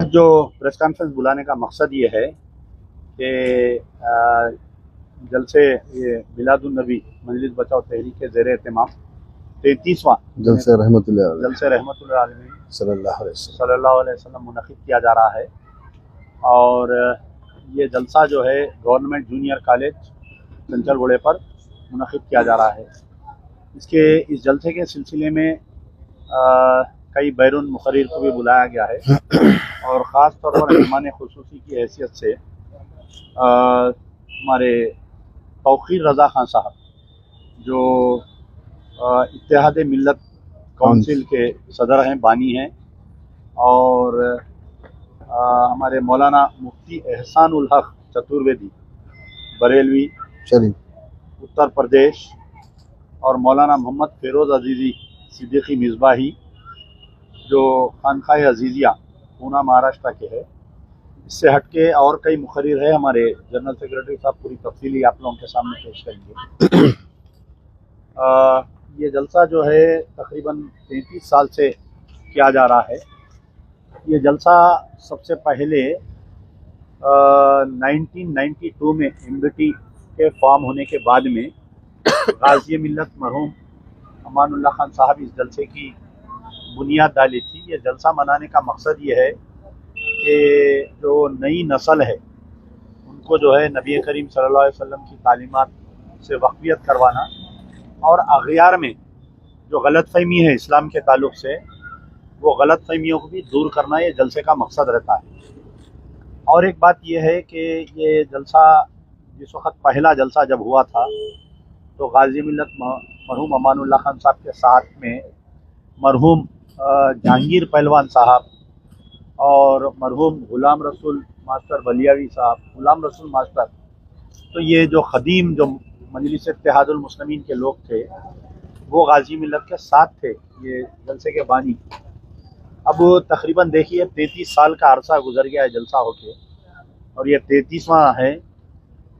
जो press conference बुलाने का मकसद ये है कि जलसे ये मिलादुन्नबी मजलिस बचाओ तहरीक के ज़ेर एहतमाम 33वां जलसे रहमतुल्लाह आलमीन सल्लल्लाहु अलैहि वसल्लम मुनक़िद किया जा रहा है। और ये जलसा जो है गवर्नमेंट जूनियर कॉलेज चंचलगुड़े पर मुनक़िद किया जा रहा है। इस जलसे के सिलसिले में कई बैरून मुक़र्रिर को भी बुलाया गया है और ख़ास तौर पर मेहमान खुसूसी की हैसियत से हमारे तौक़ीर रज़ा खान साहब जो इत्तेहाद मिल्लत काउंसिल के सदर हैं, बानी हैं, और हमारे मौलाना मुफ्ती एहसानुल हक चतुर्वेदी बरेलवी उत्तर प्रदेश, और मौलाना मोहम्मद फ़िरोज़ अजीज़ी सिद्दीकी मिसबाही जो खानकाए अजीज़िया पूना महाराष्ट्र के है। इससे हटके और कई मुक़र्रिर है। हमारे जनरल सेक्रेटरी साहब पूरी तफसीली आप लोगों के सामने पेश करेंगे। ये जलसा जो है तकरीबन 33 साल से किया जा रहा है। ये जलसा सबसे पहले 1992 में MBT के फॉर्म होने के बाद में गाज़ी मिल्लत मरहूम अमानुल्लाह खान साहब इस जलसे की बुनियाद डाली थी। ये जलसा मनाने का मकसद ये है कि जो नई नस्ल है उनको जो है नबी करीम सल्लल्लाहु अलैहि वसल्लम की तालीमात से वाक़फ़ियत करवाना और अग़यार में जो गलतफ़हमी है इस्लाम के ताल्लुक़ से वो गलतफ़हमियों को भी दूर करना ये जलसे का मकसद रहता है। और एक बात ये है कि ये जलसा जिस वक़्त पहला जलसा जब हुआ था तो गाज़ी मिल्लत मरहूम अमानुल्लाह खान साहब के साथ में मरहूम जहांगीर पहलवान साहब और मरहूम ग़ुलाम रसूल मास्टर बलियावी साहब, ग़ुलाम रसूल मास्टर, तो ये जो ख़दीम जो मजलिस इत्तेहादुल मुस्लिमीन के लोग थे वो गाज़ी मिल्लत के साथ थे, ये जलसे के बानी। अब तकरीबन देखिए 33 साल का अरसा गुजर गया है जलसा होके, और ये 33वां है।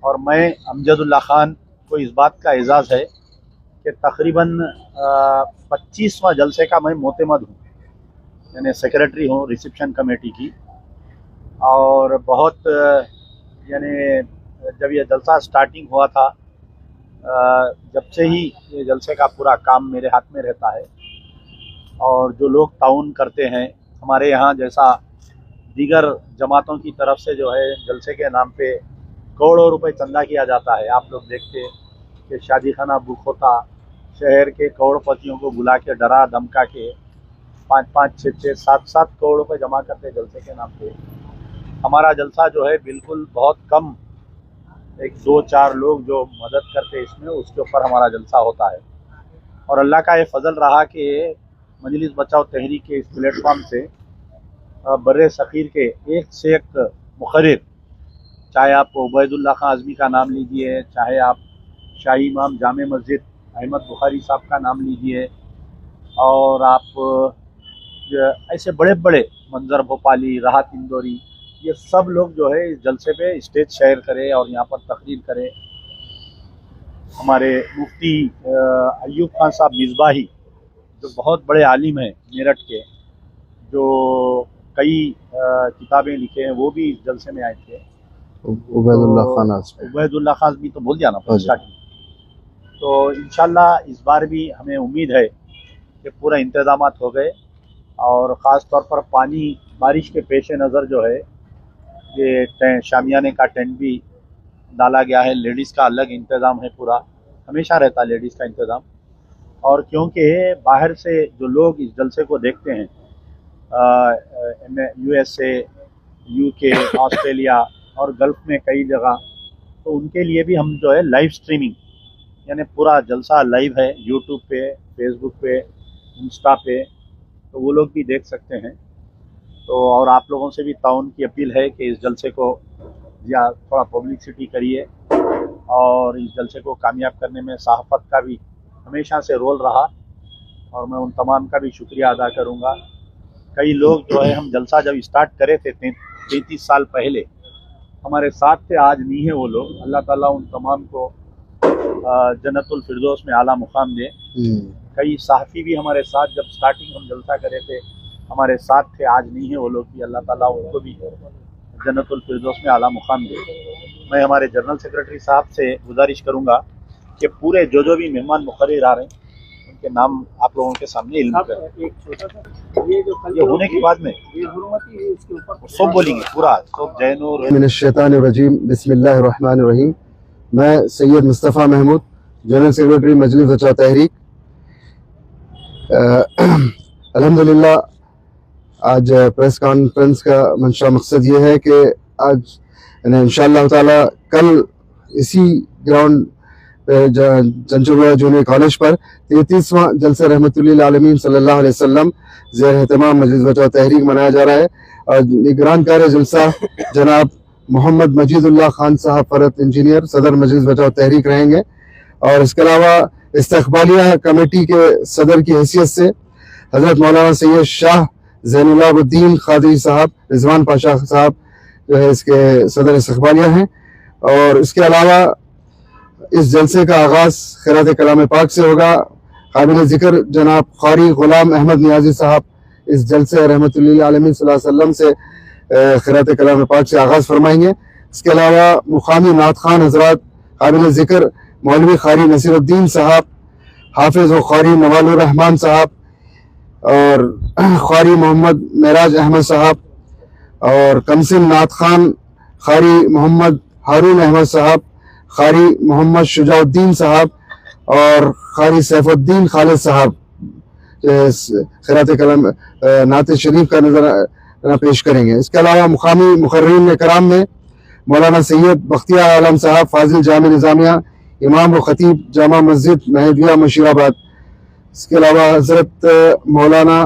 और मैं अमजदुल्ला ख़ान को इस बात का एजाज़ है कि तकरीबन 25वां जलसे का मैं मोतमद हूँ, यानी सेक्रेटरी हूँ रिसेप्शन कमेटी की। और बहुत यानी जब ये जलसा स्टार्टिंग हुआ था जब से ही ये जलसे का पूरा काम मेरे हाथ में रहता है। और जो लोग ताउन करते हैं हमारे यहाँ, जैसा दीगर जमातों की तरफ से जो है जलसे के नाम पे करोड़ों रुपए चंदा किया जाता है। आप लोग देखते कि शादी खाना बुक होता, शहर के करोड़पतियों को बुला के डरा धमका के 5-5, 6-6, 7-7 करोड़ रुपए जमा करते जलसे के नाम पे। हमारा जलसा जो है बिल्कुल बहुत कम, 1-2-4 लोग जो मदद करते इसमें, उसके ऊपर हमारा जलसा होता है। और अल्लाह का ये फजल रहा कि मजलिस बचाओ तहरीक के इस प्लेटफॉर्म से बर्रे सग़ीर के एक से एक मुक़र्रिर, चाहे आप उबैदुल्लाह खान आज़मी का नाम लीजिए, चाहे आप शाही इमाम जामे मस्जिद अहमद बुखारी साहब का नाम लीजिए, और आप ऐसे बड़े बड़े मंजर भोपाली, राहत इंदौरी, ये सब लोग जो है इस जलसे पे स्टेज शेयर करें और यहाँ पर तकरीर करें। हमारे मुफ्ती अयूब खान साहब मिसबाही जो बहुत बड़े आलिम हैं मेरठ के, जो कई किताबें लिखे हैं, वो भी इस जलसे में आए थे। उबैदुल्लाह खान भी तो बोल दिया ना स्टार्टिंग। तो इंशाल्लाह इस बार भी हमें उम्मीद है कि पूरा इंतज़ामात हो गए, और ख़ास तौर पर पानी बारिश के पेश नज़र जो है ये शामियाने का टेंट भी डाला गया है। लेडीज़ का अलग इंतज़ाम है, पूरा हमेशा रहता है लेडीज़ का इंतज़ाम। और क्योंकि बाहर से जो लोग इस जलसे को देखते हैं USA, UK, ऑस्ट्रेलिया और गल्फ़ में कई जगह, तो उनके लिए भी हम जो है लाइव स्ट्रीमिंग, यानी पूरा जलसा लाइव है यूट्यूब पे, फेसबुक पे, इंस्टा पे, तो वो लोग भी देख सकते हैं। तो और आप लोगों से भी ताउन की अपील है कि इस जलसे को या थोड़ा पब्लिसिटी करिए, और इस जलसे को कामयाब करने में सहाफ़त का भी हमेशा से रोल रहा, और मैं उन तमाम का भी शुक्रिया अदा करूँगा। कई लोग जो है, हम जलसा जब स्टार्ट करे थे 33 साल पहले, हमारे साथ थे, आज नहीं है वो लोग। अल्लाह ताला उन तमाम को जन्नतुल फिरदौस में आला मुकाम दे। कई सहाफ़ी भी हमारे साथ जब स्टार्टिंग हम जलसा करे थे हमारे साथ थे, आज नहीं है वो लोग, कि अल्लाह ताला उनको भी जन्नतुल फिरदौस में आला मुकाम दे। मैं हमारे जनरल सेक्रेटरी साहब से गुजारिश करूंगा कि पूरे जो भी मेहमान मुकर्रर आ रहे हैं उनके नाम आप लोगों के सामने इल्म करें। एक छोटा सा ये होने के बाद में इसके ऊपर सब बोलेंगे पूरा, सब जैनूर मिनश्शैतानिर्रजीम बिस्मिल्लाहिर्रहमानिर्रहीम। मैं सैयद मुस्तफ़ा महमूद, जनरल सेक्रेटरी मजलिस बचाव तहरीक। अल्हम्दुलिल्लाह आज प्रेस कॉन्फ्रेंस का मंशा मकसद ये है कि आज इंशाअल्लाह ताला कल इसी ग्राउंड पे जंचुबा जूनियर कॉलेज पर 33वां जलसा रहमतुल्लिल आलमीन सल्लल्लाहु अलैहि वसल्लम ज़ेर एहतमाम मजलिस बचाव तहरीक मनाया जा रहा है। और निगरान कार जलसा जनाब मोहम्मद मजीदुल्लाह खान साहब फरत इंजीनियर सदर मजलिस बचाव तहरीक रहेंगे। और इसके अलावा इस्तकबालिया कमेटी के सदर की हैसियत से हज़रत मौलाना सैयद शाह ज़ैनुलाबुद्दीन क़ादरी साहब, रिजवान पाशा साहब जो है इसके सदर इस्तकबालिया हैं। और इसके अलावा इस जलसे का आगाज़ खिरात कलाम पाक से होगा। काबिल ज़िक्र जनाब क़ारी ग़ुलाम अहमद नियाज़ी साहब इस जलसे रहमतुल्लिल आलमीन सल्लल्लाहु अलैहि वसल्लम से खिरात कलाम पाक से आगाज़ फरमाएंगे। इसके अलावा मुक़ामी नात खान हज़रात काबिल ज़िक्र मौलवी क़ारी नसीरुद्दीन साहब, हाफिज़ व क़ारी नवालुर रहमान साहब और क़ारी मोहम्मद मेराज अहमद साहब और कमसिन नात खान क़ारी मोहम्मद हारून अहमद साहब, क़ारी मोहम्मद शुजाउद्दीन साहब और क़ारी सैफुद्दीन खालिद साहब खिरात कलाम नात शरीफ का नजर पेश करेंगे। इसके अलावा मुक़ामी मुक़र्रिरीन कराम में मौलाना सैयद बख्तियार आलम साहब फाजिल जामे निज़ामिया, इमाम व ख़तीब जामा मस्जिद महदिया मुशीराबाद। इसके अलावा हज़रत मौलाना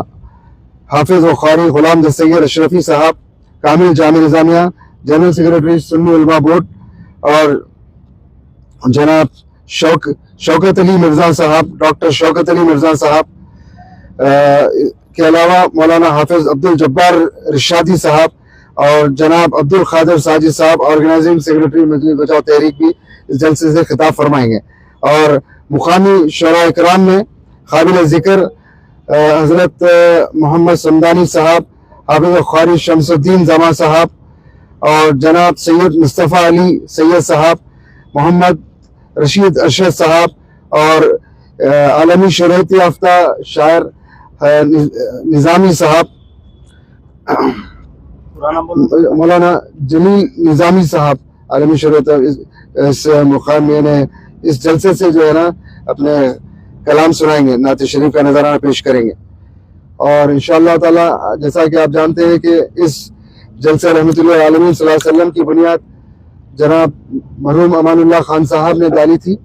हाफिज़ व क़ारी ग़ुलाम सैयद अशरफी साहब कामिल जामे निज़ामिया, जनरल सेक्रेटरी सुन्नी उलमा बोर्ड और जनाब शौकत अली मिर्ज़ा साहब, डॉक्टर शौकत अली मिर्ज़ा साहब के अलावा मौलाना हाफिज़ अब्दुल जब्बार रिशादी साहब और जनाब अब्दुल क़ादिर साजिद साहब ऑर्गेनाइजिंग सेक्रेटरी मजलिस बचाव तहरीक भी इस जलसे से खिताब फरमाएंगे। और मुक़ामी शोरा इकराम में काबिल ज़िक्र हज़रत मोहम्मद समदानी साहब, हाफिज़ क़ारी शमसुद्दीन जमा साहब और जनाब सैयद मुस्तफ़ा अली सैयद साहब, मोहम्मद रशीद अरशद साहब और आलमी शोहरत याफ्ता शायर निज़ामी साहब, मौलाना जलील निज़ामी साहब आलमी शोहरत इस मुकाम में इस जलसे से जो है ना अपने कलाम सुनाएंगे, नात शरीफ का नजराना पेश करेंगे। और इंशाअल्लाह ताला जैसा कि आप जानते हैं कि इस जलसा रहमतुल्लाह आलमीन सल्लल्लाहु अलैहि वसल्लम की बुनियाद जनाब मरहूम अमानुल्लाह खान साहब ने डाली थी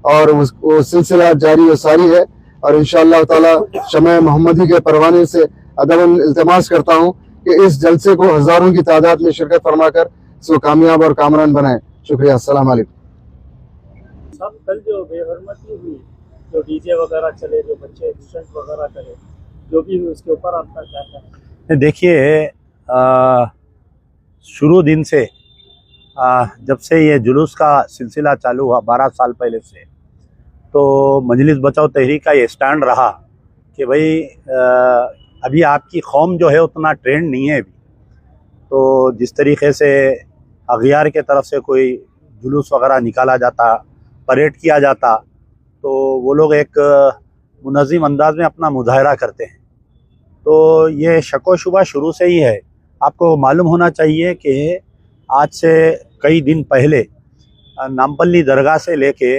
और वो सिलसिला जारी व सारी है। और इंशाअल्लाह ताला शमए मोहम्मदी के परवाने से अदबन इल्तिमास करता हूँ कि इस जलसे को हज़ारों की तादाद में शिरकत फरमाकर इसको कामयाब और कामरान बनाएं। शुक्रिया। अस्सलाम वालेकुम। सब कल जो बेहरमती हुई, जो डीजे वगैरह चले, जो बच्चे स्टंट वगैरह करे, जो भी हुई, उसके ऊपर आपका क्या कहना है? देखिए, शुरू दिन से जब से ये जुलूस का सिलसिला चालू हुआ 12 साल पहले से, तो मजलिस बचाओ तहरीक का ये स्टैंड रहा कि भाई अभी आपकी कौम जो है उतना ट्रेंड नहीं है अभी। तो जिस तरीके से अगियार के तरफ से कोई जुलूस वगैरह निकाला जाता, परेड किया जाता, तो वो लोग एक मुनज़्ज़म अंदाज में अपना मुजाहरा करते हैं। तो ये शक व शुबा शुरू से ही है। आपको मालूम होना चाहिए कि आज से कई दिन पहले नामपल्ली दरगाह से लेके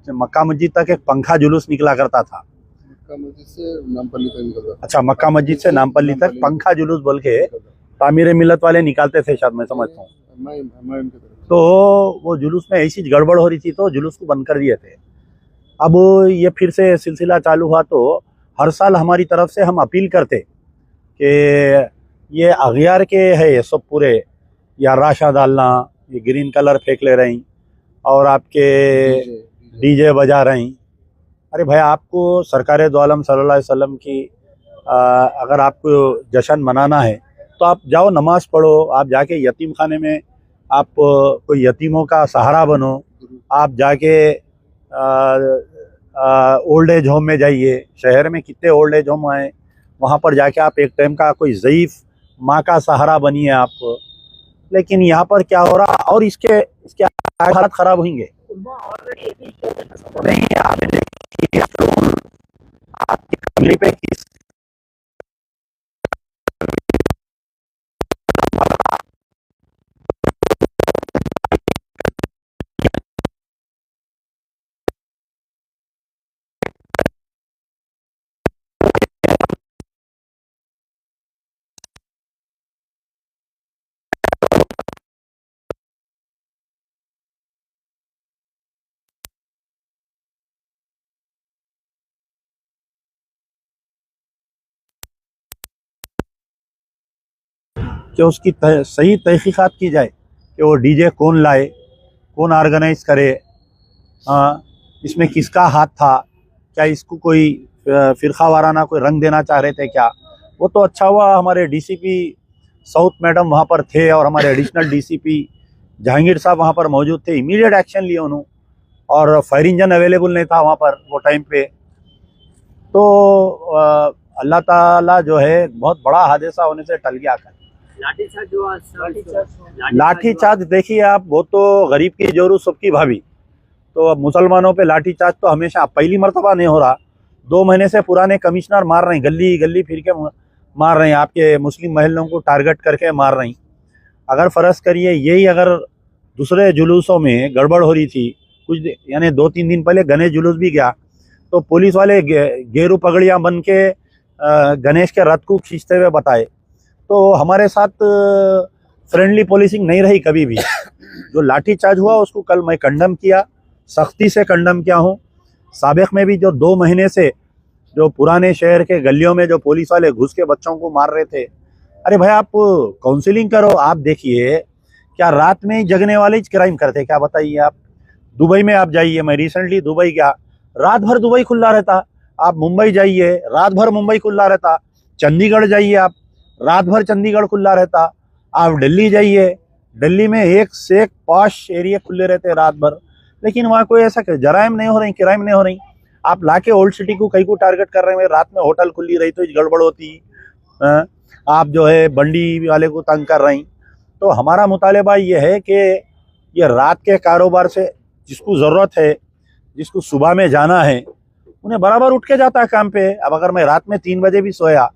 मक्का मस्जिद तक एक पंखा जुलूस निकला करता था। मक्का मस्जिद से नामपल्ली तक निकलता था। अच्छा, मक्का मस्जिद से नामपल्ली तक पंखा जुलूस बोल के तामीर मिलत वाले निकालते थे, शायद मैं समझता हूँ। तो वो जुलूस में ऐसी गड़बड़ हो रही थी तो जुलूस को बंद कर दिए थे। अब ये फिर से सिलसिला चालू हुआ तो हर साल हमारी तरफ से हम अपील करते कि ये अगियार के है, ये सब पूरे या राशा डालना, ये ग्रीन कलर फेंक ले रही और आपके डीजे बजा रही। अरे भाई, आपको सरकार दो आलम सल्लल्लाहु अलैहि वसल्लम की अगर आपको जश्न मनाना है तो आप जाओ, नमाज पढ़ो, आप जाके यतीम खाने में आप कोई यतीमों का सहारा बनो, आप जाके ओल्ड एज होम में जाइए। शहर में कितने ओल्ड एज होम आए, वहाँ पर जाके आप एक टाइम का कोई ज़ईफ़ माँ का सहारा बनिए आप। लेकिन यहाँ पर क्या हो रहा, और इसके हालत ख़राब होंगे। नहीं, आप देखिए आपकी कमरे पे किस कि उसकी सही तहकीकात की जाए कि वो डीजे कौन लाए, कौन ऑर्गेनाइज करे, इसमें किसका हाथ था, क्या इसको कोई फ़िरका वाराना कोई रंग देना चाह रहे थे क्या। वो तो अच्छा हुआ हमारे डीसीपी साउथ मैडम वहाँ पर थे और हमारे एडिशनल डीसीपी जहांगीर साहब वहाँ पर मौजूद थे। इमीडिएट एक्शन लिए उन्होंने, और फायर इंजन अवेलेबल नहीं था वहाँ पर वो टाइम पे। तो अल्लाह ताला जो है बहुत बड़ा हादसा होने से टल गया। लाठीचार्ज देखिए आप, वो तो गरीब की जोरू सबकी भाभी। तो अब मुसलमानों पे लाठीचार्ज तो हमेशा, पहली मरतबा नहीं हो रहा, 2 महीने से पुराने कमिश्नर मार रहे हैं, गली गली फिर के मार रहे हैं, आपके मुस्लिम महलों को टारगेट करके मार रहे हैं। अगर फ़र्ज़ करिए यही अगर दूसरे जुलूसों में गड़बड़ हो रही थी, कुछ यानी 2-3 दिन पहले गणेश जुलूस भी गया, तो पुलिस वाले गेरू पगड़ियाँ बन के गणेश के रथ को खींचते हुए बताए। तो हमारे साथ फ्रेंडली पुलिसिंग नहीं रही कभी भी। जो लाठीचार्ज हुआ उसको कल मैं कंडम किया, सख्ती से कंडम किया हूँ। साबिक़ में भी जो 2 महीने से जो पुराने शहर के गलियों में जो पुलिस वाले घुस के बच्चों को मार रहे थे, अरे भाई आप काउंसलिंग करो। आप देखिए क्या रात में ही जगने वाले क्राइम करते, क्या बताइए आप। दुबई में आप जाइए, मैं रिसेंटली दुबई गया, रात भर दुबई खुला रहता। आप मुंबई जाइए, रात भर मुंबई खुला रहता। चंडीगढ़ जाइए आप, रात भर चंडीगढ़ खुला रहता। आप दिल्ली जाइए, दिल्ली में एक से एक पॉश एरिया खुले रहते रात भर। लेकिन वहाँ कोई ऐसा जराइम नहीं हो रही, क्राइम नहीं हो रही। आप लाके ओल्ड सिटी को कहीं को टारगेट कर रहे हैं, रात में होटल खुली रही तो गड़बड़ होती। आप जो है बंडी वाले को तंग कर रही। तो हमारा मुतालबा ये है कि ये रात के कारोबार से जिसको ज़रूरत है, जिसको सुबह में जाना है, उन्हें बराबर उठ के जाता है काम पे। अब अगर मैं रात में 3 बजे भी सोया,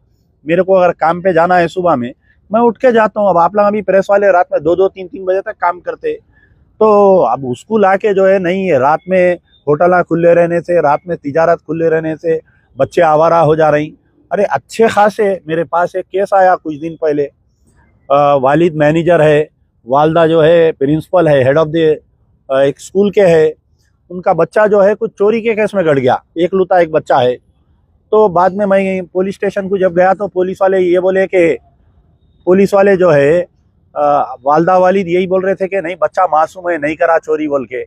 मेरे को अगर काम पे जाना है सुबह में, मैं उठ के जाता हूँ। अब आप लोग अभी प्रेस वाले रात में 2-2, 3-3 बजे तक काम करते, तो अब उसको लाके जो है नहीं है, रात में होटल खुले रहने से, रात में तिजारत खुले रहने से बच्चे आवारा हो जा रही। अरे अच्छे खासे मेरे पास एक केस आया कुछ दिन पहले। वालिद मैनेजर है, वालदा जो है प्रिंसिपल है, हेड ऑफ द एक स्कूल के है, उनका बच्चा जो है कुछ चोरी के केस में गड़ गया, एकलौता एक बच्चा है। तो बाद में मैं पुलिस स्टेशन को जब गया तो पुलिस वाले ये बोले कि पुलिस वाले जो है वालदा वालिद यही बोल रहे थे कि नहीं बच्चा मासूम है, नहीं करा चोरी बोल के।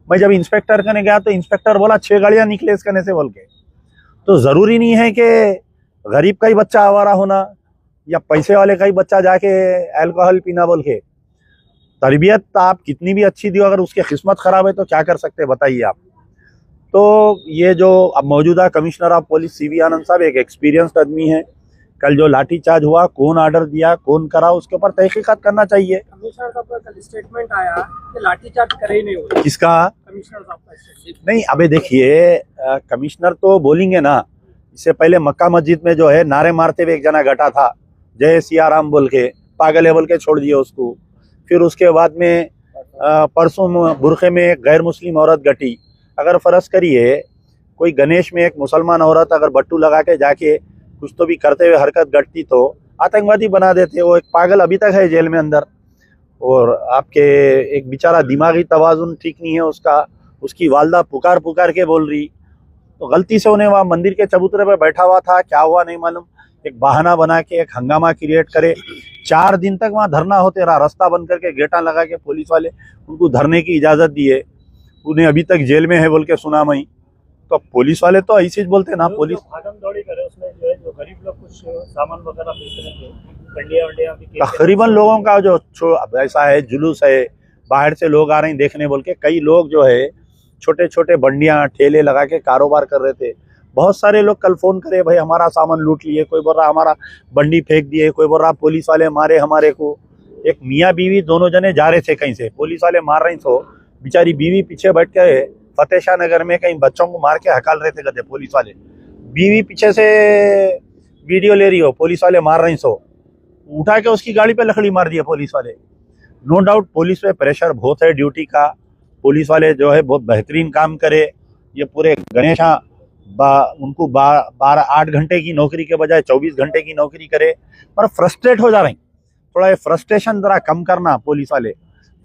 मैं जब इंस्पेक्टर करने गया तो इंस्पेक्टर बोला 6 गाड़ियाँ निकले इस करने से बोल के। तो ज़रूरी नहीं है कि गरीब का ही बच्चा आवारा होना या पैसे वाले का ही बच्चा जाके अल्कोहल पीना बोल के। तरबियत आप कितनी भी अच्छी दी, अगर उसकी किस्मत ख़राब है तो क्या कर सकते बताइए आप। तो ये जो अब मौजूदा कमिश्नर ऑफ पुलिस सीवी आनंद साहब एक एक्सपीरियंस्ड आदमी है। कल जो लाठीचार्ज हुआ, कौन ऑर्डर दिया, कौन करा, उसके ऊपर तहकीकात करना चाहिए। कमिश्नर साहब का कल स्टेटमेंट आया कि लाठीचार्ज करे ही नहीं हुआ। किसका? कमिश्नर साहब का स्टेटमेंट। नहीं, अबे देखिए कमिश्नर तो बोलेंगे ना। इससे पहले मक्का मस्जिद में जो है नारे मारते हुए एक जना घटा था, जय सिया राम बोल के, पागल है बोल के छोड़ दिए उसको। फिर उसके बाद में परसों बुरखे में एक गैर मुस्लिम औरत घटी। अगर फ़र्ज़ करिए कोई गणेश में एक मुसलमान औरत अगर बट्टू लगा के जाके कुछ तो भी करते हुए हरकत घटती तो आतंकवादी बना देते। वो एक पागल अभी तक है जेल में अंदर, और आपके एक बेचारा दिमागी तवाज़ुन ठीक नहीं है उसका। उसकी वालदा पुकार पुकार के बोल रही, तो गलती से उन्हें वहाँ मंदिर के चबूतरे पर बैठा हुआ था, क्या हुआ नहीं मालूम, एक बहाना बना के एक हंगामा क्रिएट करे। 4 दिन तक वहाँ धरना होते रहा, रास्ता बंद करके गेटा लगा के पुलिस वाले उनको धरने की इजाज़त दिए। उन्हें अभी तक जेल में है बोल के सुना मैं। तो पुलिस वाले तो ऐसे ही बोलते ना। पुलिस भागम दौड़ी करे उसमें जो है, जो गरीब लोग कुछ सामान वगैरह बेच रहे थे, बंडिया वंडिया भी तकरीबन लोगों का जो ऐसा है जुलूस है, बाहर से लोग आ रहे हैं देखने बोल के। कई लोग जो है छोटे छोटे बंडियां ठेले लगा के कारोबार कर रहे थे। बहुत सारे लोग कल फ़ोन करे, भाई हमारा सामान लूट लिए, कोई बोल रहा हमारा बंडी फेंक दिए, कोई बोल रहा पुलिस वाले मारे हमारे को। एक मियाँ बीवी दोनों जने जा रहे थे कहीं से, पुलिस वाले मार रहे तो बेचारी बीवी पीछे बैठ के फतेह शाह नगर में कहीं बच्चों को मार के हकाल रहे थे गधे पुलिस वाले। बीवी पीछे से वीडियो ले रही हो, पुलिस वाले मार रही सो, उठा के उसकी गाड़ी पे लकड़ी मार दिया पुलिस वाले। नो डाउट पुलिस पे प्रेशर बहुत है ड्यूटी का, पुलिस वाले जो है बहुत बेहतरीन काम करे। ये पूरे गणेशा उनको 8 घंटे की नौकरी के बजाय 24 घंटे की नौकरी करे, पर फ्रस्ट्रेट हो जा रही। थोड़ा ये फ्रस्ट्रेशन जरा कम करना, पुलिस वाले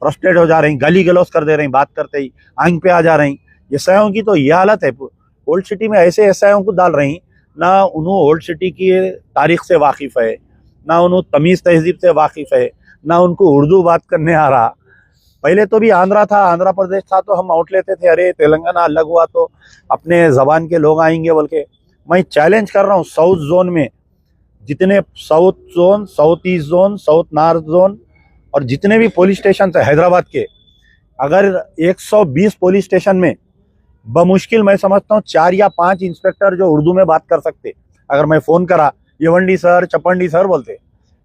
फ्रस्ट्रेट हो जा रही, गाली गलौज कर दे रही, बात करते ही आंख पे आ जा रही। एसआईओं की तो ये हालत है, ओल्ड सिटी में ऐसे एसआईओं को डाल रही, ना उन्होंने ओल्ड सिटी की तारीख से वाकिफ़ है, ना उन्होंने तमीज़ तहजीब से वाकिफ़ है, ना उनको उर्दू बात करने आ रहा। पहले तो भी आंध्रा था, आंध्र प्रदेश था तो हम आउट लेते थे, अरे तेलंगाना अलग हुआ तो अपने ज़बान के लोग आएंगे बोल के। मैं चैलेंज कर रहा हूँ, साउथ जोन में जितने south zone, south east zone, south north zone और जितने भी पुलिस स्टेशन है हैदराबाद के, अगर 120 पुलिस स्टेशन में बमुश्किल मैं समझता हूँ 4 या 5 इंस्पेक्टर जो उर्दू में बात कर सकते। अगर मैं फ़ोन करा, यवंडी सर, चपंडी सर बोलते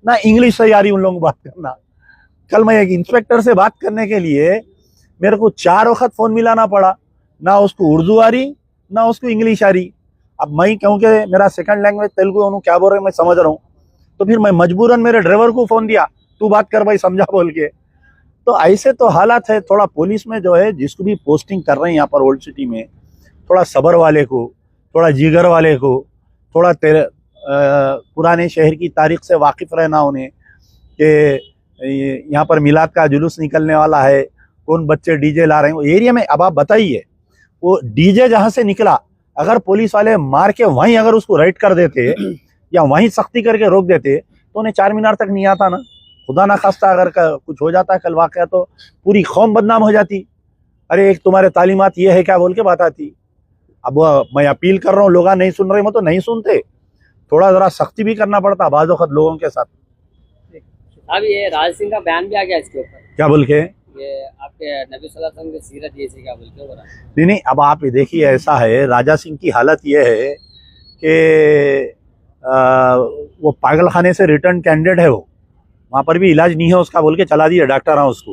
ना, इंग्लिश से यारी उन लोगों को बात करना। कल मैं एक इंस्पेक्टर से बात करने के लिए मेरे को 4 वक्त फ़ोन मिलाना पड़ा, ना उसको उर्दू आ रही ना उसको इंग्लिश आ रही। अब मैं क्योंकि मेरा सेकंड लैंग्वेज तेलुगु, उन्होंने क्या बोल रहे मैं समझ रहा हूँ, तो फिर मैं मजबूरन मेरे ड्राइवर को फ़ोन दिया, तू बात कर भाई समझा बोल के। तो ऐसे तो हालात है। थोड़ा पुलिस में जो है जिसको भी पोस्टिंग कर रहे हैं यहाँ पर ओल्ड सिटी में, थोड़ा सब्र वाले को, थोड़ा जिगर वाले को, थोड़ा पुराने शहर की तारीख से वाकिफ़ रहना उन्हें, कि यहाँ पर मिलाद का जुलूस निकलने वाला है, कौन बच्चे डीजे ला रहे हैं वो एरिया में। अब आप बताइए, वो डीजे जहाँ से निकला अगर पुलिस वाले मार के वहीं अगर उसको राइड कर देते या वहीं सख्ती करके रोक देते तो उन्हें 4 मीनार तक नहीं आता ना। खुदा ना खास्ता अगर कुछ हो जाता कल वाक़या तो पूरी कौम बदनाम हो जाती। अरे एक तुम्हारे तालीमात ये है क्या बोल के बात आती। अब मैं अपील कर रहा हूँ, लोग नहीं सुन रहे, मैं तो नहीं सुनते, थोड़ा ज़रा सख्ती भी करना पड़ता बाज़ वक़्त लोगों के साथ। अब ये राज सिंह का बयान भी आ गया इसके ऊपर, क्या बोल के, ये आपके नबी सल्लल्लाहु अलैहि वसल्लम की सीरत ये क्या बोल के हो रहा है? नहीं, अब आप देखिए, ऐसा है, राजा सिंह की हालत ये है कि वो पागल खाने से रिटर्न कैंडिडेट है, वो वहाँ पर भी इलाज नहीं है उसका बोल के चला दिया डॉक्टर हैं उसको।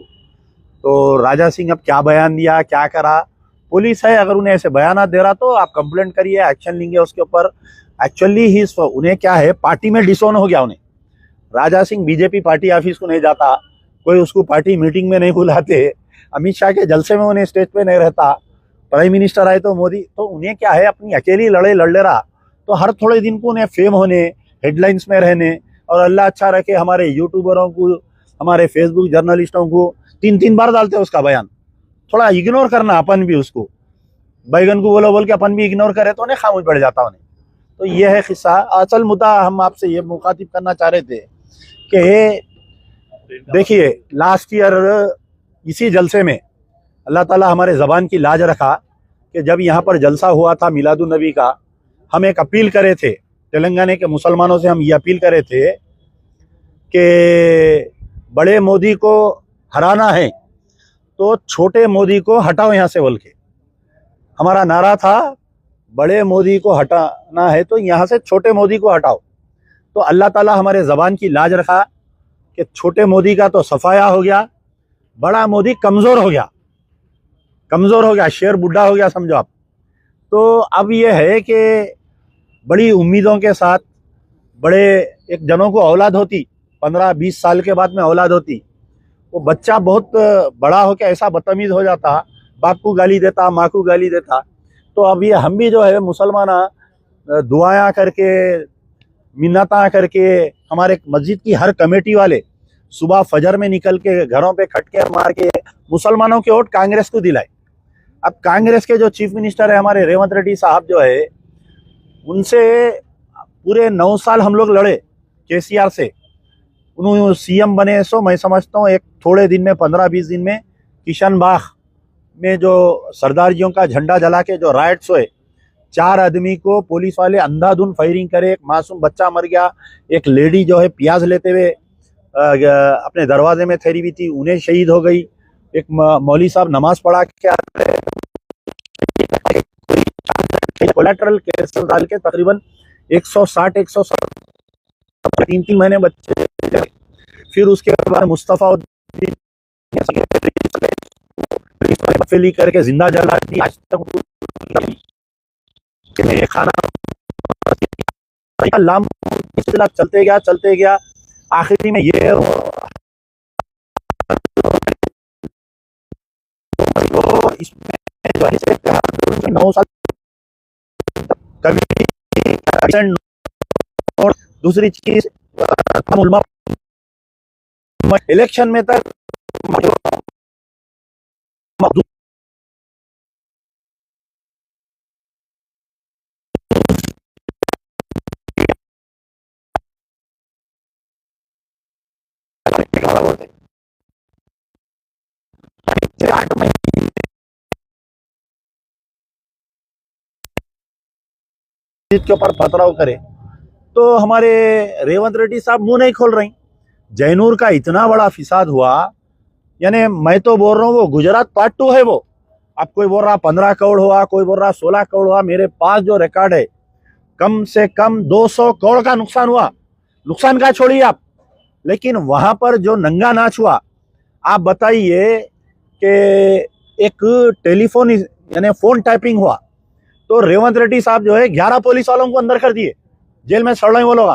तो राजा सिंह अब क्या बयान दिया, क्या करा, पुलिस है, अगर उन्हें ऐसे बयान दे रहा तो आप कंप्लेंट करिए, एक्शन लेंगे उसके ऊपर। एक्चुअली ही उन्हें क्या है, पार्टी में डिसोन हो गया उन्हें। Raja Singh BJP party office को नहीं जाता, कोई उसको पार्टी मीटिंग में नहीं बुलाते, अमित शाह के जलसे में उन्हें स्टेज पे नहीं रहता, प्राइम मिनिस्टर आए तो मोदी, तो उन्हें क्या है, अपनी अकेली लड़ ले रहा। तो हर थोड़े दिन को उन्हें फेम होने, हेडलाइंस में रहने, और अल्लाह अच्छा रखे हमारे यूट्यूबरों को, हमारे फेसबुक जर्नलिस्टों को 3-3 बार डालते हैं उसका बयान। थोड़ा इग्नोर करना अपन भी, उसको बैगन को बोलो बोल के अपन भी इग्नोर करे तो उन्हें खामोश पड़ जाता उन्हें। तो ये है किस्सा। असल मुद्दा हम आपसे ये मुखातिब करना चाह रहे थे कि देखिए, लास्ट ईयर इसी जलसे में अल्लाह ताला हमारे ज़बान की लाज रखा कि जब यहाँ पर जलसा हुआ था मिलादुन नबी का, हम एक अपील करे थे तेलंगाना के मुसलमानों से, हम ये अपील करे थे कि बड़े मोदी को हराना है तो छोटे मोदी को हटाओ यहाँ से बोल के। हमारा नारा था, बड़े मोदी को हटाना है तो यहाँ से छोटे मोदी को हटाओ। तो अल्लाह ताला हमारे ज़बान की लाज रखा कि छोटे मोदी का तो सफाया हो गया, बड़ा मोदी कमज़ोर हो गया, शेर बुढ़ा हो गया समझो आप। तो अब ये है कि बड़ी उम्मीदों के साथ बड़े एक जनों को औलाद होती, 15-20 साल के बाद में औलाद होती, वो बच्चा बहुत बड़ा होकर ऐसा बदतमीज़ हो जाता, बाप को गाली देता, माँ को गाली देता। तो अब ये हम भी जो है मुसलमान दुआएं करके, मिन्नता करके, हमारे मस्जिद की हर कमेटी वाले सुबह फजर में निकल के घरों पे खटके मार के मुसलमानों के वोट कांग्रेस को दिलाए। अब कांग्रेस के जो चीफ मिनिस्टर है हमारे रेवंत रेड्डी साहब जो है, उनसे पूरे 9 साल हम लोग लड़े केसीआर से, उन्होंने सीएम बने। सो मैं समझता हूँ एक थोड़े दिन में, 15-20 दिन में, किशनबाग में जो सरदार जियों का झंडा जला के जो राइट्स हुए, 4 आदमी को पुलिस वाले अंधाधुंध फायरिंग करे, एक मासूम बच्चा मर गया, एक लेडी जो है प्याज लेते हुए अपने दरवाजे में ठहरी हुई थी, उन्हें शहीद हो गई। एक मौलवी साहब नमाज पढ़ा के कोलेटरल केस डाल के तकरीबन 160-170 3 महीने बच्चे, फिर उसके बाद मुस्तफा फैली करके जिंदा जला दी। आज तक खाना चलते गया आखिरी में ये इसमें 9 साल कभी दूसरी चीज इलेक्शन में तक के ऊपर पथराव करे तो हमारे रेवंत रेड्डी साहब मुंह नहीं खोल रही। जैनूर का इतना बड़ा फिसाद हुआ, यानी मैं तो बोल रहा हूँ वो गुजरात पार्ट 2 है। वो अब कोई बोल रहा 15 करोड़ हुआ, कोई बोल रहा 16 करोड़ हुआ। मेरे पास जो रिकॉर्ड है कम से कम 200 करोड़ का नुकसान हुआ। नुकसान का छोड़िए आप, लेकिन वहां पर जो नंगा नाच हुआ, आप बताइए कि एक टेलीफोन यानी फोन टैपिंग हुआ तो रेवंत रेड्डी साहब जो है 11 पुलिस वालों को अंदर कर दिए, जेल में सड़ रहे वो लोग,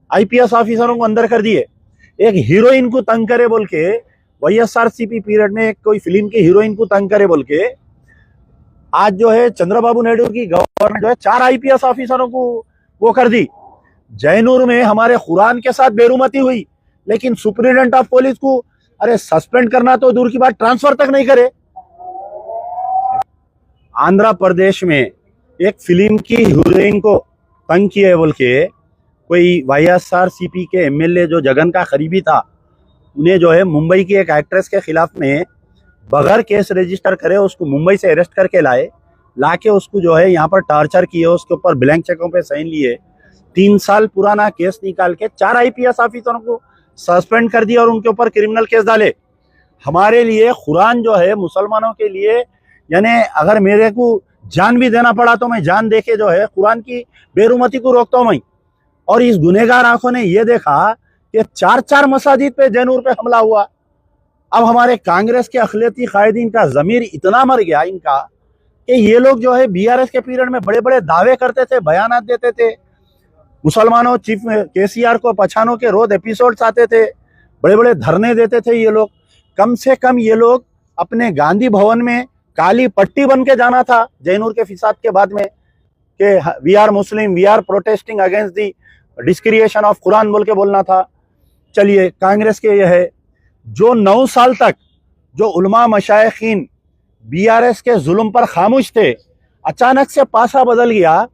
आईपीएस ऑफिसरों को अंदर कर दिए। एक हीरोइन को तंग करे बोल के, वाईएसआरसीपी पीरियड में कोई फिल्म की हीरोइन को तंग करे बोल के आज जो है चंद्रबाबू नायडू की गवर्नमेंट जो है 4 आईपीएस ऑफिसरों को वो कर दी। जैनूर में हमारे कुरान के साथ बेरुमती हुई, लेकिन सुप्रिटेंडेंट ऑफ पुलिस को अरे सस्पेंड करना तो दूर की बात, ट्रांसफर तक नहीं करे। आंध्र प्रदेश में एक फिल्म की हीरोइन को तंग किए बोल के कोई वाईएसआरसीपी के एमएलए जो जगन का करीबी था, उन्हें जो है मुंबई की एक एक्ट्रेस के खिलाफ में बगैर केस रजिस्टर करे उसको मुंबई से अरेस्ट करके लाके उसको जो है यहाँ पर टॉर्चर किए, उसके ऊपर ब्लैंक चेकों पे साइन लिए, 3 साल पुराना केस निकाल के 4 आईपीएस ऑफिसरों को सस्पेंड कर दिया और उनके ऊपर क्रिमिनल केस डाले। हमारे लिए कुरान जो है मुसलमानों के लिए, यानी अगर मेरे को जान भी देना पड़ा तो मैं जान देके जो है कुरान की बेरुमती को रोकता हूं मैं। और इस गुनहगार आंखों ने ये देखा कि 4 मसाजिद पे जैनूर पे हमला हुआ। अब हमारे कांग्रेस के अखिलती कायदीन का जमीर इतना मर गया इनका कि ये लोग जो है बीआरएस के पीरियड में बड़े बड़े दावे करते थे, बयानात देते थे, मुसलमानों चीफ केसीआर को पछानों के रोज एपिसोड्स आते थे, बड़े बड़े धरने देते थे ये लोग। कम से कम ये लोग अपने गांधी भवन में काली पट्टी बन के जाना था जैनूर के फिसाद के बाद में कि we are Muslim, we are protesting against the desecration of Quran बोल के बोलना था। चलिए, कांग्रेस के ये है जो 9 साल तक जो उलमा मशाइखीन बीआरएस के जुल्म पर खामोश थे, अचानक से पासा बदल गया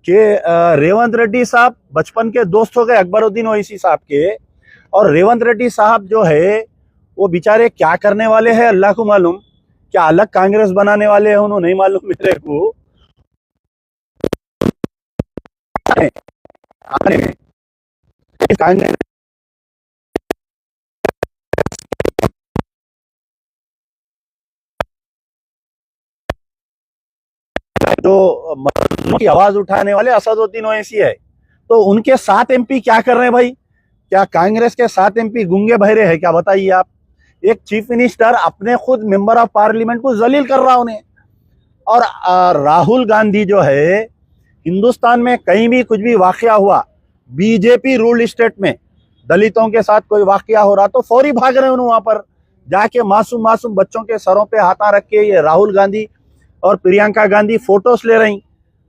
कि रेवंत रेड्डी साहब बचपन के दोस्त हो गए अकबरुद्दीन ओवैसी साहब के, और रेवंत रेड्डी साहब जो है वो बेचारे क्या करने वाले हैं अल्लाह को मालूम। क्या अलग कांग्रेस बनाने वाले हैं उन्होंने नहीं मालूम मेरे को। कांग्रेस जो मजलूमों की आवाज उठाने वाले असदुद्दीन ओवैसी है, तो उनके 7 एमपी क्या कर रहे हैं भाई? क्या कांग्रेस के 7 एमपी गूंगे बहरे हैं क्या? बताइए आप। एक चीफ मिनिस्टर अपने खुद मेंबर ऑफ पार्लियामेंट को जलील कर रहा उन्हें। और राहुल गांधी जो है, हिंदुस्तान में कहीं भी कुछ भी वाकया हुआ, बीजेपी रूल्ड स्टेट में दलितों के साथ कोई वाकया हो रहा तो फौरी भाग रहे हैं वहां पर जाके, मासूम मासूम बच्चों के सरों पे हाथा रख के ये राहुल गांधी और प्रियंका गांधी फोटोस ले रही।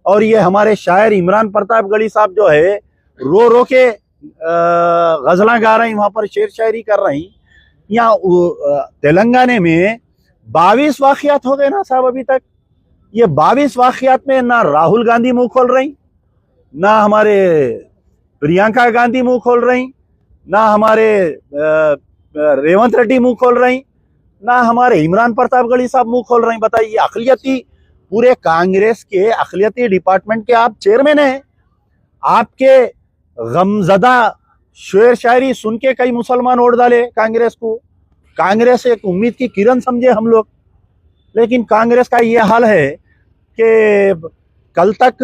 और ये हमारे शायर इमरान प्रतापगढ़ी साहब जो है रो रो के गजला गा रही, वहां पर शेर शायरी कर रही। यहाँ तेलंगाना में 22 वाकयात हो गए ना साहब अभी तक। ये 22 वाकयात में ना राहुल गांधी मुंह खोल रही, ना हमारे प्रियंका गांधी मुंह खोल रही, ना हमारे रेवंत रेड्डी मुंह खोल रही, ना हमारे इमरान प्रतापगढ़ी साहब मुंह खोल रहे हैं। बताइए, अखिलती पूरे कांग्रेस के अखिलती डिपार्टमेंट के आप चेयरमैन हैं। आपके गमजदा शेर शायरी सुन के कई मुसलमान वोट डाले कांग्रेस को। कांग्रेस एक उम्मीद की किरण समझे हम लोग, लेकिन कांग्रेस का ये हाल है कि कल तक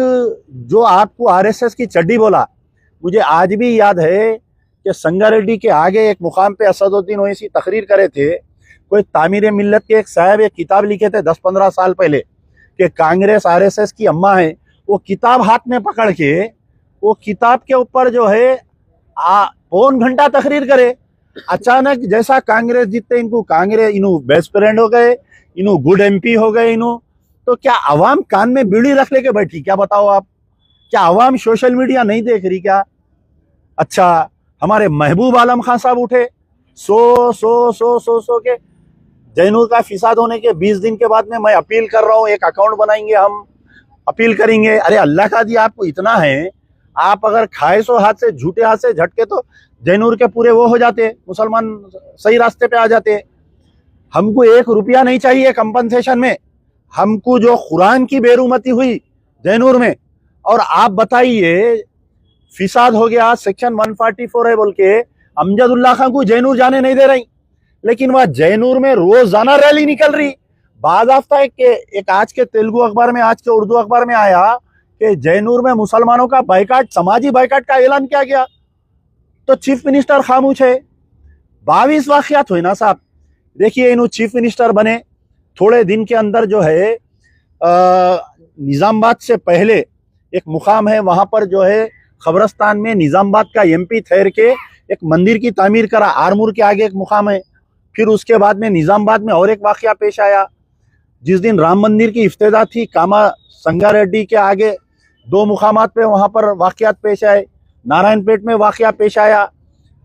जो आपको आरएसएस की चड्डी बोला, मुझे आज भी याद है कि संगारेड्डी के आगे एक मुकाम पे असदुद्दीन ओवैसी तकरीर करे थे। कोई तामीर मिल्लत के एक साहब एक किताब लिखे थे 10-15 साल पहले कि कांग्रेस आरएसएस की अम्मा है। वो किताब हाथ में पकड़ के वो किताब के ऊपर जो है पौन घंटा तकरीर करे। अचानक जैसा कांग्रेस जीतते इनको कांग्रेस इन्हों बेस्ट फ्रेंड हो गए, इन्हों गुड एमपी हो गए इन्हों। तो क्या आवाम कान में बीड़ी रख लेके बैठी? क्या बताओ आप, क्या आवाम सोशल मीडिया नहीं देख रही क्या? अच्छा, हमारे महबूब आलम खान साहब उठे सो के जैनूर का फिसाद होने के 20 दिन के बाद में मैं अपील कर रहा हूँ, एक अकाउंट बनाएंगे, हम अपील करेंगे। अरे अल्लाह का दिया आपको इतना है, आप अगर खाए सो हाथ से झूठे हाथ से झटके तो जैनूर के पूरे वो हो जाते, मुसलमान सही रास्ते पे आ जाते। हमको 1 रुपया नहीं चाहिए कंपनसेशन में। हमको जो कुरान की बेरुमती हुई जैनूर में, और आप बताइए फिसाद हो गया, सेक्शन 144 है बोल के अमजदुल्ला खान को जैनूर जाने नहीं दे रही, लेकिन वह जैनूर में रोजाना रैली निकल रही। बाज़ाफ्ता एक आज के तेलुगु अखबार में, आज के उर्दू अखबार में आया कि जैनूर में मुसलमानों का बाइकाट, समाजी बाइकाट का ऐलान किया गया, तो चीफ मिनिस्टर खामोश है। 22 वाकयात हुए ना साहब। देखिए इन्हों चीफ मिनिस्टर बने, थोड़े दिन के अंदर जो है निजामाबाद से पहले एक मुकाम है, वहां पर जो है खबरस्तान में निजामाबाद का एमपी ठहर के एक मंदिर की तामीर करा। आरमूर के आगे एक मुकाम है। फिर उसके बाद में निजामाबाद में और एक वाकया पेश आया, जिस दिन राम मंदिर की इफ्तिदा थी, कामा संगारेड्डी के आगे 2 मुकामात पे वहां पर वाकयात पेश आए। नारायणपेट में वाकया पेश आया।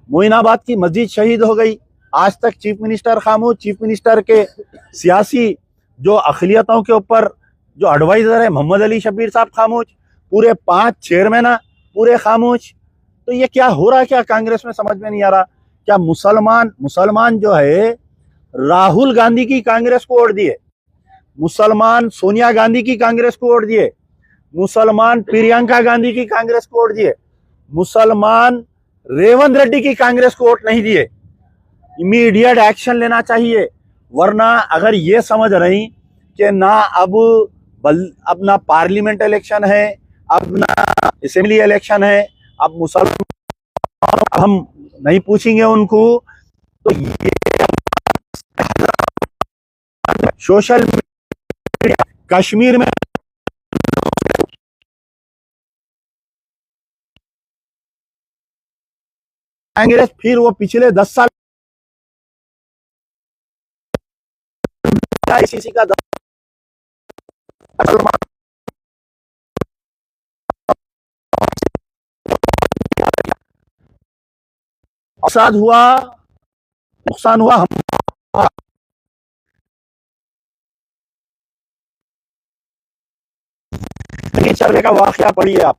मोइनाबाद की मस्जिद शहीद हो गई। आज तक चीफ मिनिस्टर खामोश। चीफ मिनिस्टर के सियासी जो अखिलियतों के ऊपर जो एडवाइजर है मोहम्मद अली शबीर साहब खामोश। पूरे 5 चेयरमैन पूरे खामोश। तो ये क्या हो रहा है, क्या कांग्रेस में समझ में नहीं आ रहा। क्या मुसलमान जो है राहुल गांधी की कांग्रेस को वोट दिए, मुसलमान सोनिया गांधी की कांग्रेस को वोट दिए, मुसलमान प्रियंका गांधी की कांग्रेस को वोट दिए, मुसलमान रेवंत रेड्डी की कांग्रेस को वोट नहीं दिए। इमीडिएट एक्शन लेना चाहिए, वरना अगर ये समझ रही कि ना अब ना पार्लियामेंट इलेक्शन है, अब ना असेंबली इलेक्शन है, अब मुसलमान हम नहीं पूछेंगे उनको, तो ये सोशल मीडिया कश्मीर में कांग्रेस फिर वो पिछले 10 साल आईसीसी का फसाद हुआ, नुकसान हुआ। हम सर्वे का वाकया पढ़िए आप।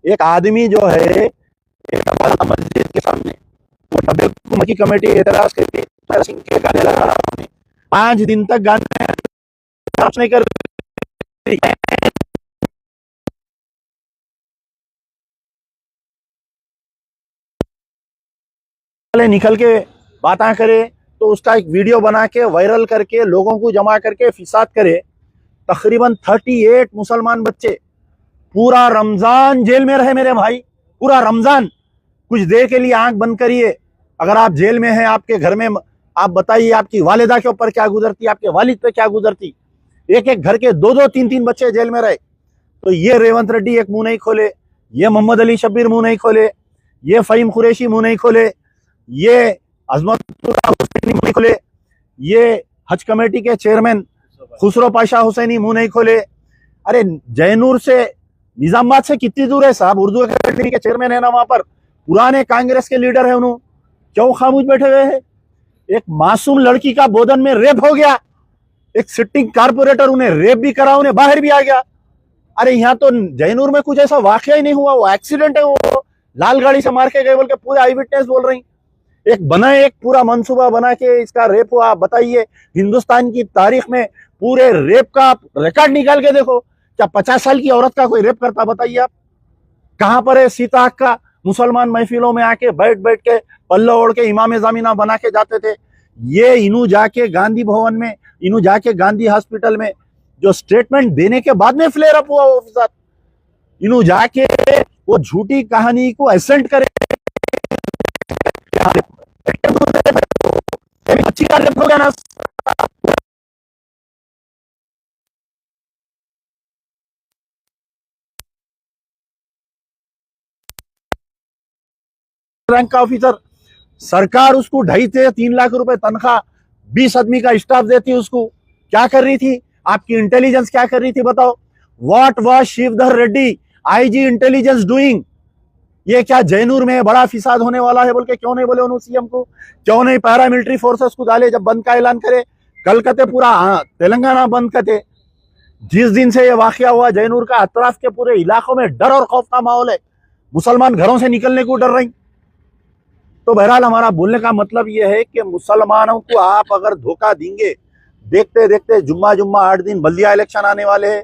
एक आदमी जो है एक मस्जिद के सामने वो डब्बे की कमेटी एतराज करती सिंह के गाने लगा रहा है। 5 दिन तक गाने नहीं कर निकल के बातें करे, तो उसका एक वीडियो बना के वायरल करके लोगों को जमा करके फिसाद करे। तकरीबन 38 मुसलमान बच्चे पूरा रमजान जेल में रहे मेरे भाई, पूरा रमजान। कुछ देर के लिए आंख बंद करिए, अगर आप जेल में हैं, आपके घर में, आप बताइए आपकी वालिदा के ऊपर क्या गुजरती, आपके वालिद पे क्या गुजरती। एक एक घर के 2-2, 3-3 बच्चे जेल में रहे। तो ये रेवंत रेड्डी एक मुंह नहीं खोले, ये मोहम्मद अली शबीर मुंह नहीं खोले, ये फहीम कुरैशी मुंह नहीं खोले, ये अजमतुल्लाह हुसैनी मुंह नहीं खोले, ये हज कमेटी के चेयरमैन खुसरो पाशा हुसैनी मुंह नहीं खोले। अरे जैनूर से निजामाबाद से कितनी दूर है साहब? उर्दू अकेडमी के चेयरमैन है ना वहां पर, पुराने कांग्रेस के लीडर है, उन्होंने क्यों खामोश बैठे हुए हैं? एक मासूम लड़की का बोधन में रेप हो गया, एक सिटिंग कारपोरेटर उन्हें रेप भी करा, उन्हें बाहर भी आ गया। अरे यहाँ तो जैनूर में कुछ ऐसा वाकया ही नहीं हुआ, वो एक्सीडेंट है, वो लाल गाड़ी से मार के गए बोल के पूरे आई विटनेस बोल रही। एक पूरा मंसूबा बना के इसका रेप हुआ। बताइए हिंदुस्तान की तारीख में पूरे रेप का रिकॉर्ड निकाल के देखो, क्या 50 साल की औरत का कोई रेप करता? बताइए आप, कहां पर है सीता का? मुसलमान महफिलों में आके बैठ बैठ के पल्लो ओढ़ के इमाम जामिना बना के जाते थे। ये इन्हों जाके गांधी भवन में, इन्हों जाके गांधी हॉस्पिटल में जो स्टेटमेंट देने के बाद में फ्लेयर अप हुआ वो फिसाद। इन्हों जाके वो झूठी कहानी को एसेंट करे अच्छी कार्य हो गया ना। रैंक का ऑफिसर, सरकार उसको 2.5 से 3 लाख रुपए तनख्वाह, 20 आदमी का स्टाफ देती उसको। क्या कर रही थी आपकी इंटेलिजेंस, क्या कर रही थी बताओ? What was Shivdhar Reddy IG intelligence doing? ये क्या जैनूर में बड़ा फिसाद होने वाला है बोल के क्यों नहीं बोले उन्होंने सीएम को? क्यों नहीं पैरामिलिट्री फोर्सेस को डाले? जब बंद का ऐलान करे कल कहते पूरा तेलंगाना बंद कहते। जिस दिन से ये वाकया हुआ जैनूर का अतराफ के पूरे इलाकों में डर और खौफ का माहौल है, मुसलमान घरों से निकलने को डर रही। तो बहरहाल हमारा बोलने का मतलब यह है कि मुसलमानों को आप अगर धोखा देंगे, देखते देखते जुम्मा जुम्मा 8 दिन बल्दिया इलेक्शन आने वाले हैं,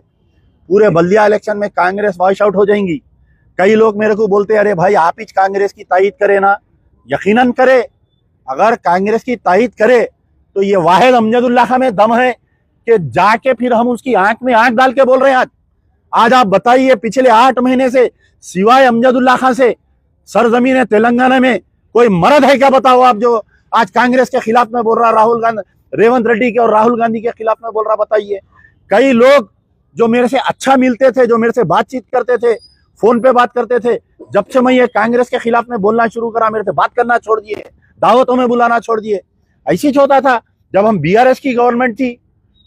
पूरे बल्दिया इलेक्शन में कांग्रेस वॉश आउट हो जाएंगी। कई लोग मेरे को बोलते हैं अरे भाई आप ही कांग्रेस की तायद करे ना। यकीनन करे, अगर कांग्रेस की तायद करे तो ये वाहिद अमजदुल्लाह खां में दम है कि जाके फिर हम उसकी आंख में आंख डाल के बोल रहे हैं। आज आप बताइए पिछले 8 महीने से सिवाय अमजदुल्लाह खां से सरजमीन तेलंगाना में कोई मर्द है क्या बताओ आप जो आज कांग्रेस के खिलाफ में बोल रहा? राहुल गांधी, रेवंत रेड्डी के और राहुल गांधी के खिलाफ में बोल रहा, बताइए। कई लोग जो मेरे से अच्छा मिलते थे, जो मेरे से बातचीत करते थे, फोन पे बात करते थे, जब से मैं ये कांग्रेस के खिलाफ में बोलना शुरू करा मेरे से बात करना छोड़ दिए, दावतों में बुलाना छोड़ दिए। ऐसी होता था जब हम बीआरएस की गवर्नमेंट थी,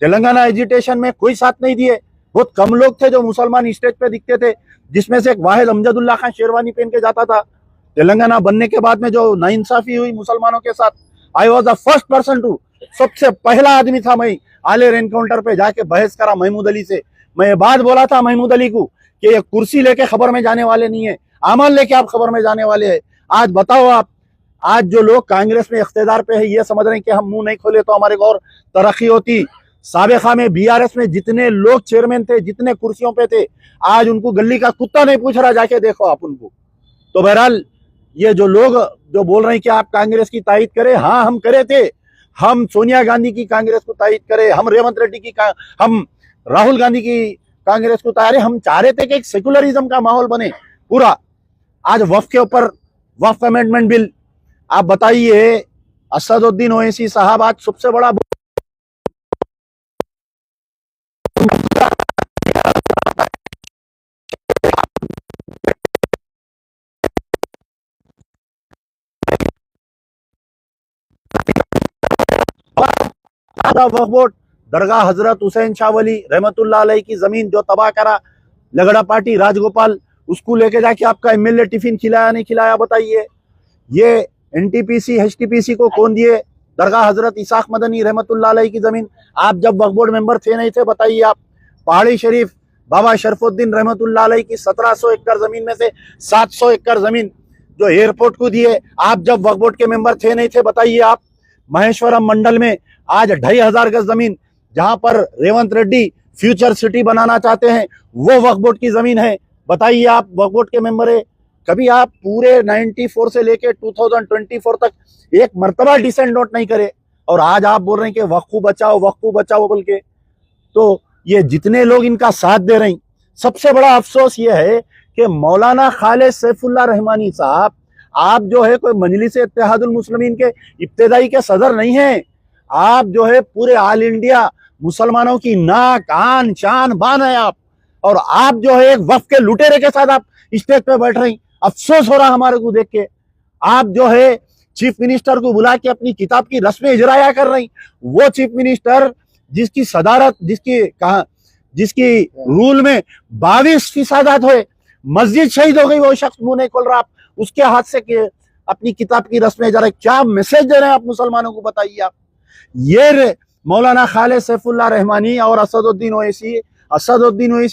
तेलंगाना एजिटेशन में कोई साथ नहीं दिए। बहुत कम लोग थे जो मुसलमान स्टेज पे दिखते थे, जिसमें से एक वाहिद अमजदुल्लाह खां शेरवानी पहन के जाता था। तेलंगाना बनने के बाद में जो नाइंसाफी हुई मुसलमानों के साथ, I was the first person to, सबसे पहला आदमी था मैं आलेर एनकाउंटर पे जाके बहस करा महमूद अली से। मैं ये बात बोला था महमूद अली को कि ये कुर्सी लेके खबर में जाने वाले नहीं है, अमल लेके आप खबर में जाने वाले हैं। आज बताओ आप, आज जो लोग कांग्रेस में इख्तेदार पे है ये समझ रहे हैं कि हम मुंह नहीं खोले तो हमारे को और तरक्की होती। साबिका में बीआरएस में जितने लोग चेयरमैन थे, जितने कुर्सियों पे थे, आज उनको गली का कुत्ता नहीं पूछ रहा, जाके देखो आप उनको। तो बहरहाल ये जो लोग जो बोल रहे हैं कि आप कांग्रेस की तायद करें, हाँ हम करे थे। हम सोनिया गांधी की कांग्रेस को तायद करें, हम रेवंत रेड्डी की हम राहुल गांधी की कांग्रेस को तायद, हम चाह रहे थे कि एक सेकुलरिज्म का माहौल बने पूरा। आज वक्फ के ऊपर वक्फ अमेंडमेंट बिल, आप बताइए असदुद्दीन ओवैसी साहब आज सबसे बड़ा वक्फ बोर्ड, दरगाह हजरत हुसैन शाह वली रहमतुल्लाह अलैह की जमीन जो तबाह करा लगड़ा पार्टी राजगोपाल, उसको लेके जाके आपका एमएलए टिफिन खिलाया नहीं खिलाया, बताइए। ये एनटीपीसी एचटीपीसी को कौन दिए? दरगाह हजरत इसाक मदनी रहमतुल्लाह अलैह की जमीन। आप जब वक्फ बोर्ड मेंबर थे नहीं थे, बताइए आप। पहाड़ी शरीफ बाबा शरफुद्दीन रहमतुल्लाह अलैह की 1700 एकड़ जमीन में से 700 एकड़ जमीन जो एयरपोर्ट को दिए, आप जब वक्फ बोर्ड के मेंबर थे नहीं थे, बताइए आप। महेश्वरम मंडल में आज 2500 गज जमीन जहां पर रेवंत रेड्डी फ्यूचर सिटी बनाना चाहते हैं, वो वक्फ बोर्ड की जमीन है, बताइए आप। वक्फ बोर्ड के मेंबर है। कभी आप पूरे 94 से लेके 2024 तक एक मर्तबा डिसेंट नोट नहीं करे, और आज आप बोल रहे हैं कि वक्फ बचाओ बोल के। तो ये जितने लोग इनका साथ दे रहे हैं, सबसे बड़ा अफसोस ये है कि मौलाना खालिद सैफुल्लाह रहमानी साहब, आप जो है कोई मजलिस इत्तेहादुल मुस्लिमीन के इब्तिदाई के सदर नहीं है। आप जो है पूरे ऑल इंडिया मुसलमानों की नाक आन शान बान है आप, और आप जो है एक वक्फ के लुटेरे के साथ आप स्टेज पे बैठ रही। अफसोस हो रहा हमारे को देख के। आप जो है चीफ मिनिस्टर को बुला के अपनी किताब की रस्में इजराया कर रही। वो चीफ मिनिस्टर जिसकी सदारत, जिसकी रूल में 22 फीसदात हुए, मस्जिद शहीद हो गई, वो शख्स मुंह नहीं खोल रहा। आप उसके हाथ से अपनी किताब की रस्में इजरा, क्या मैसेज दे रहे हैं आप मुसलमानों को, बताइए आप। ये मौलाना खालिद सैफुल्लाह रहमानी और असदुद्दीन ओवैसी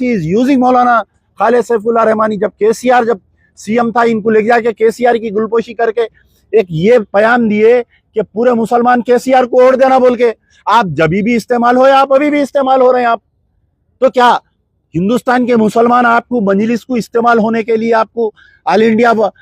इज यूजिंग मौलाना खालिद सैफुल्लाह रहमानी। जब केसीआर जब सीएम था, इनको ले जाके केसीआर की गुलपोशी करके एक ये बयान दिए कि पूरे मुसलमान केसीआर को वोट देना बोल के। आप जब भी इस्तेमाल हो, आप अभी भी इस्तेमाल हो रहे हैं आप। तो क्या हिंदुस्तान के मुसलमान आपको मजलिस को इस्तेमाल होने के लिए आपको ऑल इंडिया आप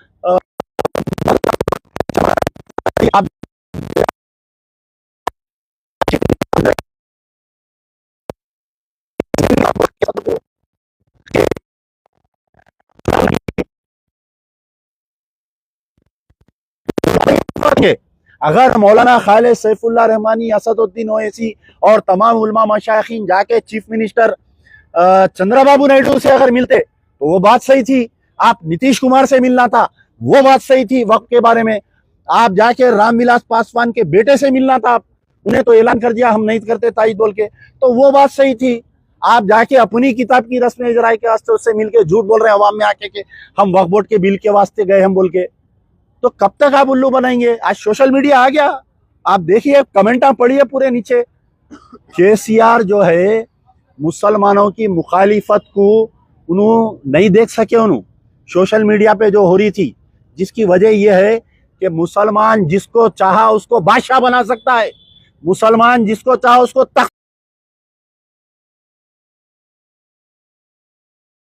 बात है, अगर मौलाना खालिद सैफुल्लाह रहमानी, असदुद्दीन ओवैसी और तमाम उलमा मशाइखीन जाके चीफ मिनिस्टर चंद्रबाबू नायडू से अगर मिलते तो वो बात सही थी। आप नीतीश कुमार से मिलना था, वो बात सही थी। वक्त के बारे में आप जाके रामविलास पासवान के बेटे से मिलना था, उन्हें तो ऐलान कर दिया हम नहीं करते ताईद बोल के, तो वो बात सही थी। आप जाके अपनी किताब की रस्म इजराई के वास्ते उससे मिलके झूठ बोल रहे हैं अवाम में आके कि हम वक्फ बोर्ड के बिल के वास्ते गए हम बोल के, तो कब तक आप उल्लू बनाएंगे? आज सोशल मीडिया आ गया, आप देखिए कमेंटा पढ़िए पूरे नीचे। केसीआर जो है मुसलमानों की मुखालिफत को उन्होंने नहीं देख सके, उन्होंने सोशल मीडिया पे जो हो रही थी, जिसकी वजह यह है कि मुसलमान जिसको चाहा उसको बादशाह बना सकता है, मुसलमान जिसको चाहा उसको तख्त